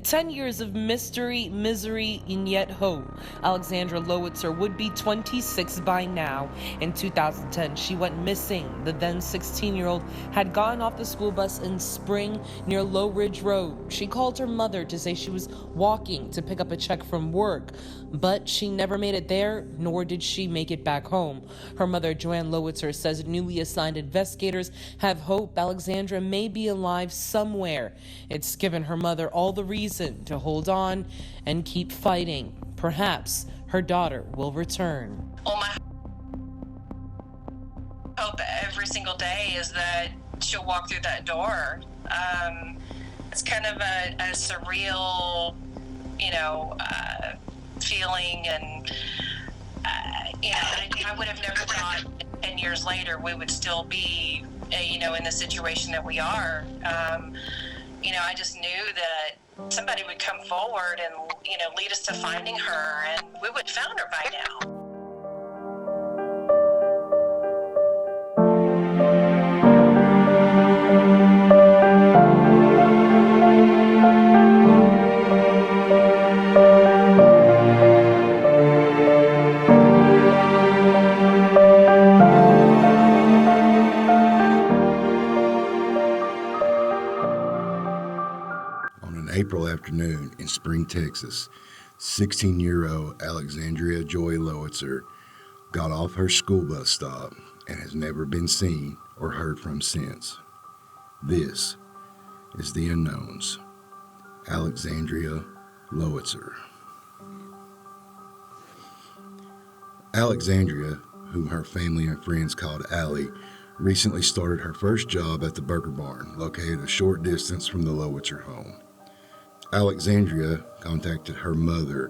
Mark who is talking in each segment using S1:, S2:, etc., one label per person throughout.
S1: 10 years of mystery, misery, and yet hope. Alexandria Lowitzer would be 26 by now. In 2010, she went missing. The then 16-year-old had gotten off the school bus in Spring near Low Ridge Road. She called her mother to say she was walking to pick up a check from work, but she never made it there, nor did she make it back home. Her mother, Joanne Lowitzer, says newly assigned investigators have hope Alexandria may be alive somewhere. It's given her mother all the reason to hold on and keep fighting. Perhaps her daughter will return.
S2: Well, my hope every single day is that she'll walk through that door. It's kind of a surreal, feeling, and I would have never thought 10 years later we would still be, in the situation that we are. I just knew that somebody would come forward and, lead us to finding her, and we would have found her by now.
S3: April afternoon in Spring, Texas, 16-year-old Alexandria Joy Lowitzer got off her school bus stop and has never been seen or heard from since. This is The Unknowns. Alexandria Lowitzer. Alexandria, whom her family and friends called Allie, recently started her first job at the Burger Barn, located a short distance from the Lowitzer home. Alexandria contacted her mother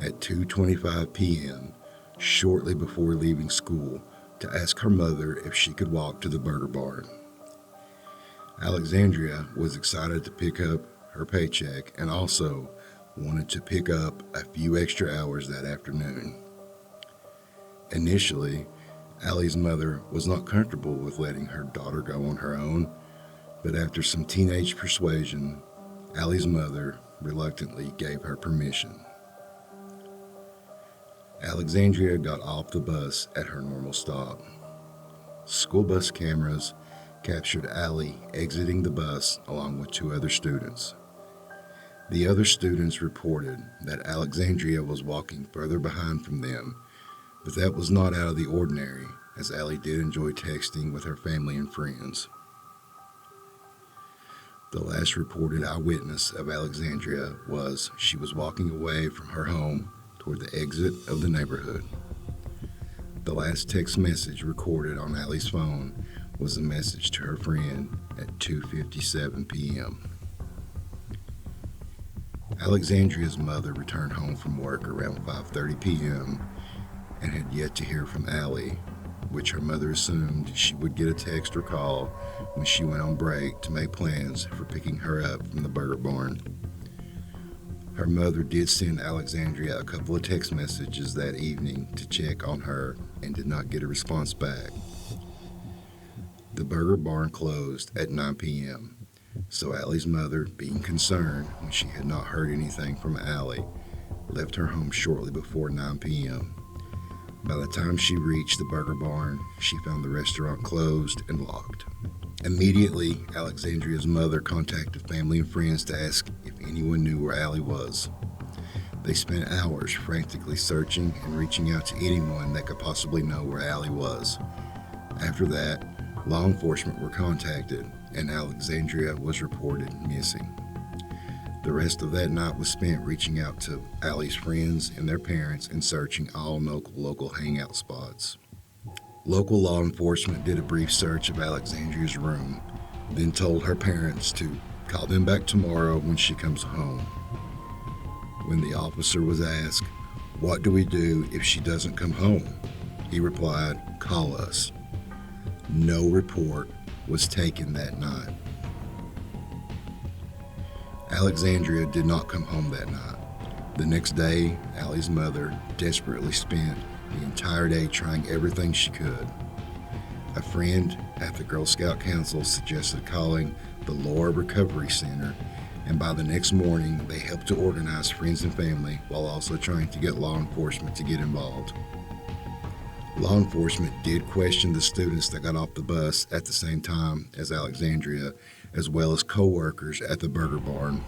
S3: at 2:25 p.m. shortly before leaving school to ask her mother if she could walk to the Burger Barn. Alexandria was excited to pick up her paycheck and also wanted to pick up a few extra hours that afternoon. Initially, Allie's mother was not comfortable with letting her daughter go on her own, but after some teenage persuasion, Allie's mother reluctantly gave her permission. Alexandria got off the bus at her normal stop. School bus cameras captured Allie exiting the bus along with two other students. The other students reported that Alexandria was walking further behind from them, but that was not out of the ordinary, as Allie did enjoy texting with her family and friends. The last reported eyewitness of Alexandria was she was walking away from her home toward the exit of the neighborhood. The last text message recorded on Allie's phone was a message to her friend at 2:57 p.m. Alexandria's mother returned home from work around 5:30 p.m. and had yet to hear from Allie, which her mother assumed she would get a text or call when she went on break to make plans for picking her up from the Burger Barn. Her mother did send Alexandria a couple of text messages that evening to check on her and did not get a response back. The Burger Barn closed at 9 p.m., so Allie's mother, being concerned when she had not heard anything from Allie, left her home shortly before 9 p.m. By the time she reached the Burger Barn, she found the restaurant closed and locked. Immediately, Alexandria's mother contacted family and friends to ask if anyone knew where Allie was. They spent hours frantically searching and reaching out to anyone that could possibly know where Allie was. After that, law enforcement were contacted and Alexandria was reported missing. The rest of that night was spent reaching out to Allie's friends and their parents and searching all local hangout spots. Local law enforcement did a brief search of Alexandria's room, then told her parents to call them back tomorrow when she comes home. When the officer was asked, "What do we do if she doesn't come home?" he replied, "Call us." No report was taken that night. Alexandria did not come home that night. The next day, Allie's mother desperately spent the entire day trying everything she could. A friend at the Girl Scout Council suggested calling the Laura Recovery Center and by the next morning, they helped to organize friends and family while also trying to get law enforcement to get involved. Law enforcement did question the students that got off the bus at the same time as Alexandria, as well as co-workers at the Burger Barn.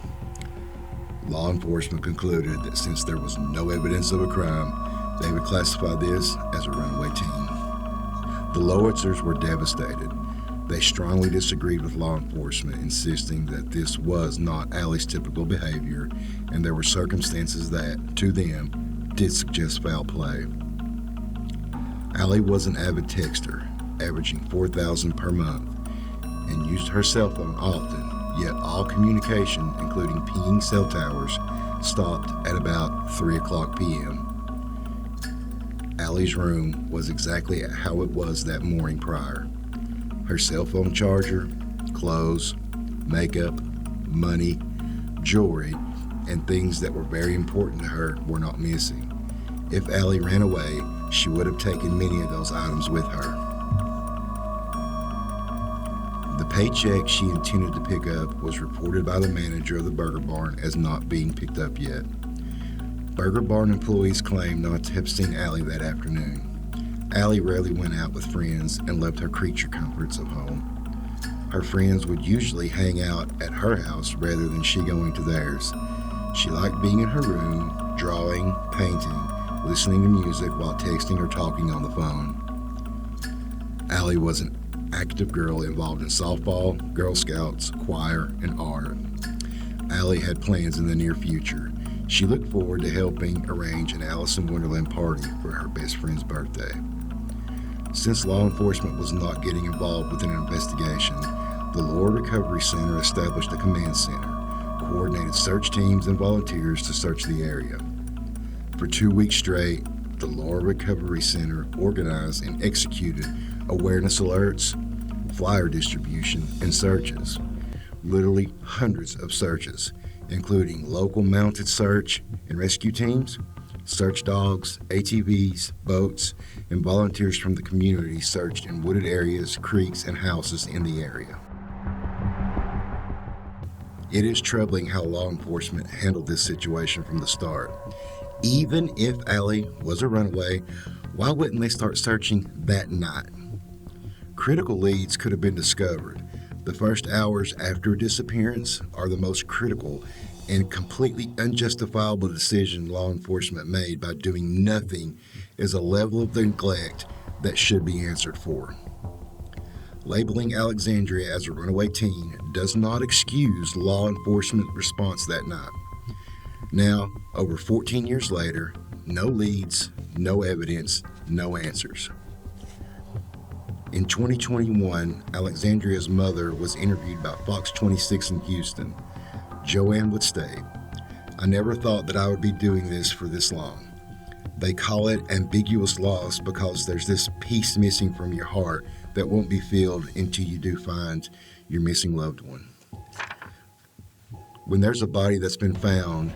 S3: Law enforcement concluded that since there was no evidence of a crime, they would classify this as a runaway teen. The Lowitzers were devastated. They strongly disagreed with law enforcement, insisting that this was not Allie's typical behavior, and there were circumstances that, to them, did suggest foul play. Allie was an avid texter, averaging 4,000 per month, and used her cell phone often, yet all communication, including pinging cell towers, stopped at about 3 o'clock p.m. Allie's room was exactly how it was that morning prior. Her cell phone charger, clothes, makeup, money, jewelry, and things that were very important to her were not missing. If Allie ran away, she would have taken many of those items with her. The paycheck she intended to pick up was reported by the manager of the Burger Barn as not being picked up yet. Burger Barn employees claimed not to have seen Allie that afternoon. Allie rarely went out with friends and loved her creature comforts of home. Her friends would usually hang out at her house rather than she going to theirs. She liked being in her room, drawing, painting, listening to music while texting or talking on the phone. Allie was an active girl involved in softball, Girl Scouts, choir, and art. Allie had plans in the near future. She looked forward to helping arrange an Alice in Wonderland party for her best friend's birthday. Since law enforcement was not getting involved with an investigation, the Laura Recovery Center established a command center, coordinated search teams and volunteers to search the area. For 2 weeks straight, the Laura Recovery Center organized and executed awareness alerts, flyer distribution, and searches. Literally hundreds of searches, including local mounted search and rescue teams, search dogs, ATVs, boats, and volunteers from the community searched in wooded areas, creeks, and houses in the area. It is troubling how law enforcement handled this situation from the start. Even if Allie was a runaway, why wouldn't they start searching that night? Critical leads could have been discovered. The first hours after a disappearance are the most critical and completely unjustifiable decision law enforcement made by doing nothing is a level of neglect that should be answered for. Labeling Alexandria as a runaway teen does not excuse law enforcement response that night. Now, over 14 years later, no leads, no evidence, no answers. In 2021, Alexandria's mother was interviewed by Fox 26 in Houston. Joanne would state, "I never thought that I would be doing this for this long. They call it ambiguous loss because there's this piece missing from your heart that won't be filled until you do find your missing loved one. When there's a body that's been found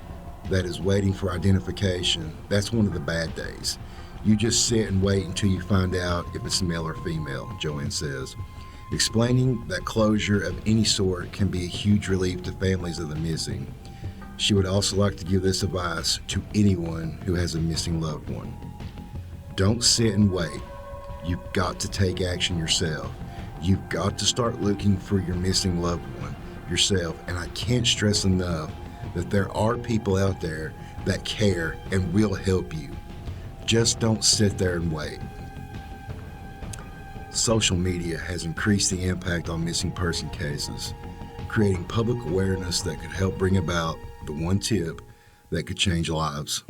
S3: that is waiting for identification, that's one of the bad days. You just sit and wait until you find out if it's male or female," Joanne says. Explaining that closure of any sort can be a huge relief to families of the missing. She would also like to give this advice to anyone who has a missing loved one. Don't sit and wait. You've got to take action yourself. You've got to start looking for your missing loved one yourself. And I can't stress enough that there are people out there that care and will help you. Just don't sit there and wait. Social media has increased the impact on missing person cases, creating public awareness that could help bring about the one tip that could change lives.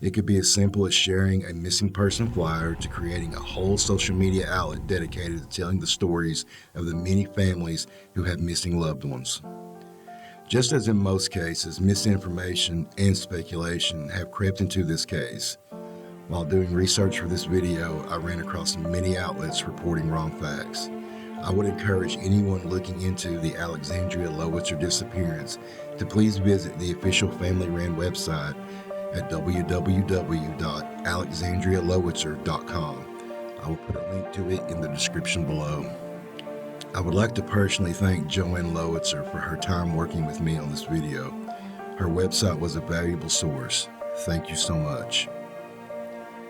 S3: It could be as simple as sharing a missing person flyer to creating a whole social media outlet dedicated to telling the stories of the many families who have missing loved ones. Just as in most cases, misinformation and speculation have crept into this case. While doing research for this video, I ran across many outlets reporting wrong facts. I would encourage anyone looking into the Alexandria Lowitzer disappearance to please visit the official family-ran website at www.alexandrialowitzer.com. I will put a link to it in the description below. I would like to personally thank Joanne Lowitzer for her time working with me on this video. Her website was a valuable source. Thank you so much.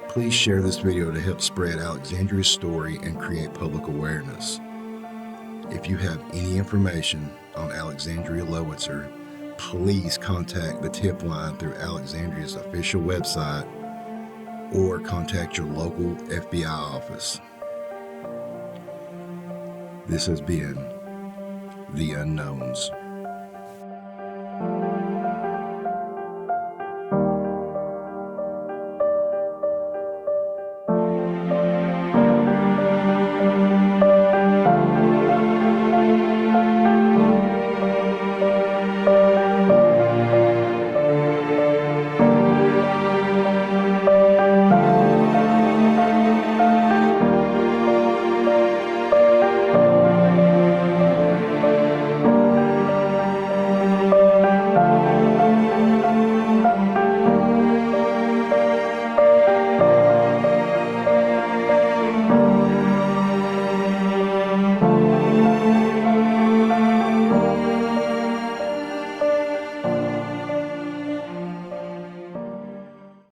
S3: Please share this video to help spread Alexandria's story and create public awareness. If you have any information on Alexandria Lowitzer, please contact the tip line through Alexandria's official website or contact your local FBI office. This has been The Unknowns.